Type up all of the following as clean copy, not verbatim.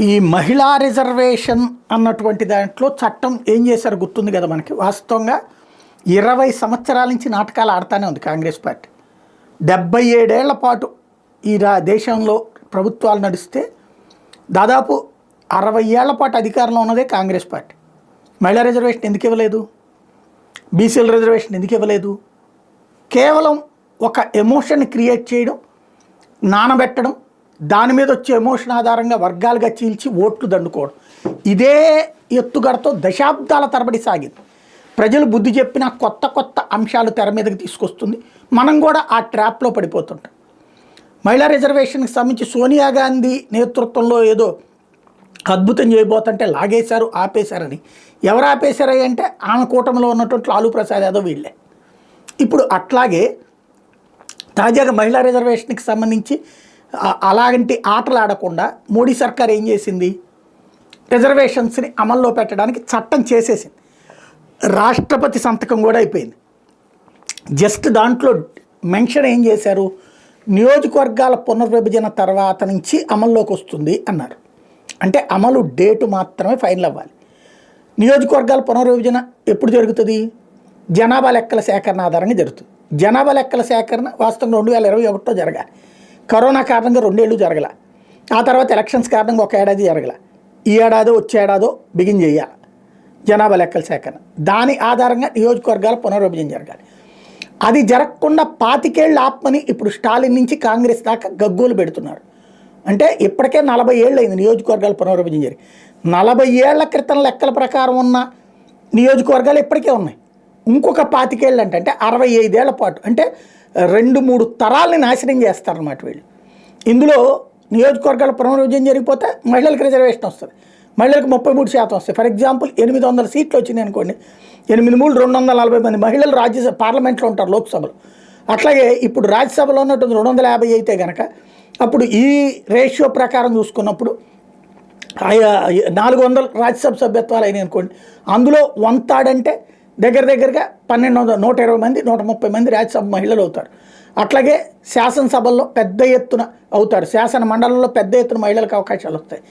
ఈ మహిళా రిజర్వేషన్ అన్నటువంటి దాంట్లో చట్టం ఏం చేశారు గుర్తుంది కదా మనకి. వాస్తవంగా 20 సంవత్సరాల నుంచి నాటకాలు ఆడుతూనే ఉంది కాంగ్రెస్ పార్టీ. 77 ఏళ్ల పాటు ఈ దేశంలో ప్రభుత్వాలు నడిస్తే దాదాపు 60 ఏళ్ల పాటు అధికారంలో ఉన్నదే కాంగ్రెస్ పార్టీ. మహిళా రిజర్వేషన్ ఎందుకు ఇవ్వలేదు, బీసీల రిజర్వేషన్ ఎందుకు ఇవ్వలేదు? కేవలం ఒక ఎమోషన్ క్రియేట్ చేయడం, నానబెట్టడం, దాని మీద వచ్చే ఎమోషన్ ఆధారంగా వర్గాలుగా చీల్చి ఓట్లు దండుకోవడం, ఇదే ఎత్తుగడతో దశాబ్దాల తరబడి సాగింది. ప్రజలు బుద్ధి చెప్పిన కొత్త కొత్త అంశాలు తెర మీదకి తీసుకొస్తుంది. మనం కూడా ఆ ట్రాప్లో పడిపోతుంటాం. మహిళా రిజర్వేషన్కి సంబంధించి సోనియా గాంధీ నేతృత్వంలో ఏదో అద్భుతం చేయబోతుంటే లాగేశారు, ఆపేశారని. ఎవరు ఆపేశారు అంటే ఆమె కూటమిలో ఉన్నటువంటి లాలూ ప్రసాద్ యాదవ్ వీళ్ళే. ఇప్పుడు అట్లాగే తాజాగా మహిళా రిజర్వేషన్కి సంబంధించి అలాంటి ఆటలు ఆడకుండా మోడీ సర్కార్ ఏం చేసింది, రిజర్వేషన్స్ని అమల్లో పెట్టడానికి చట్టం చేసేసింది. రాష్ట్రపతి సంతకం కూడా అయిపోయింది. జస్ట్ దాంట్లో మెన్షన్ ఏం చేశారు, నియోజకవర్గాల పునర్విభజన తర్వాత నుంచి అమల్లోకి వస్తుంది అన్నారు. అంటే అమలు డేటు మాత్రమే ఫైనల్ అవ్వాలి. నియోజకవర్గాల పునర్విభజన ఎప్పుడు జరుగుతుంది? జనాభా లెక్కల సేకరణ ఆధారంగా జరుగుతుంది. జనాభా లెక్కల సేకరణ వాస్తవంగా 2021లో జరగాలి. కరోనా కారణంగా 2 ఏళ్ళు జరగల. ఆ తర్వాత ఎలక్షన్స్ కారణంగా 1 ఏడాది జరగల. ఈ ఏడాదో వచ్చే ఏడాదో బిగిన్ చేయాలి జనాభా లెక్కల సేకరణ. దాని ఆధారంగా నియోజకవర్గాల పునర్విభజన జరగాలి. అది జరగకుండా 25 ఏళ్ళు ఆపమని ఇప్పుడు స్టాలిన్ నుంచి కాంగ్రెస్ దాకా గగ్గోలు పెడుతున్నారు. అంటే ఇప్పటికే 40 ఏళ్ళు అయింది నియోజకవర్గాల పునర్విభజన జరిగి. 40 ఏళ్ల క్రితం లెక్కల ప్రకారం ఉన్న నియోజకవర్గాలు ఇప్పటికే ఉన్నాయి. ఇంకొక 25 ఏళ్ళు అంటే 65 ఏళ్ల పాటు, అంటే 2-3 తరాలని నాశనం చేస్తారన్నమాట వీళ్ళు. ఇందులో నియోజకవర్గాల పునర్విభజన జరిగిపోతే మహిళలకు రిజర్వేషన్ వస్తుంది. మహిళలకు 33% వస్తాయి. ఫర్ ఎగ్జాంపుల్ 800 సీట్లు వచ్చినాయి అనుకోండి, 8×3 240 మంది మహిళలు రాజ్యసభ పార్లమెంట్లో ఉంటారు, లోక్సభలో. అట్లాగే ఇప్పుడు రాజ్యసభలో ఉన్నటువంటి 250 అయితే కనుక అప్పుడు ఈ రేషియో ప్రకారం చూసుకున్నప్పుడు 400 రాజ్యసభ సభ్యత్వాలు అయినాయి అనుకోండి. అందులో 1/3 అంటే దగ్గరగా 1200, 120 మంది, 130 మంది రాజ్యసభ మహిళలు అవుతారు. అట్లాగే శాసనసభల్లో పెద్ద ఎత్తున అవుతారు. శాసన మండలంలో పెద్ద ఎత్తున మహిళలకు అవకాశాలు వస్తాయి.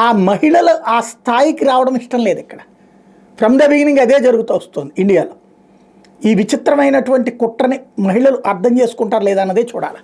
ఆ మహిళలు ఆ స్థాయికి రావడం ఇష్టం లేదు ఇక్కడ. ఫ్రమ్ ద బిగినింగ్ అదే జరుగుతూ వస్తుంది ఇండియాలో. ఈ విచిత్రమైనటువంటి కుట్రని మహిళలు అర్థం చేసుకుంటారు లేదా అన్నదే చూడాలి.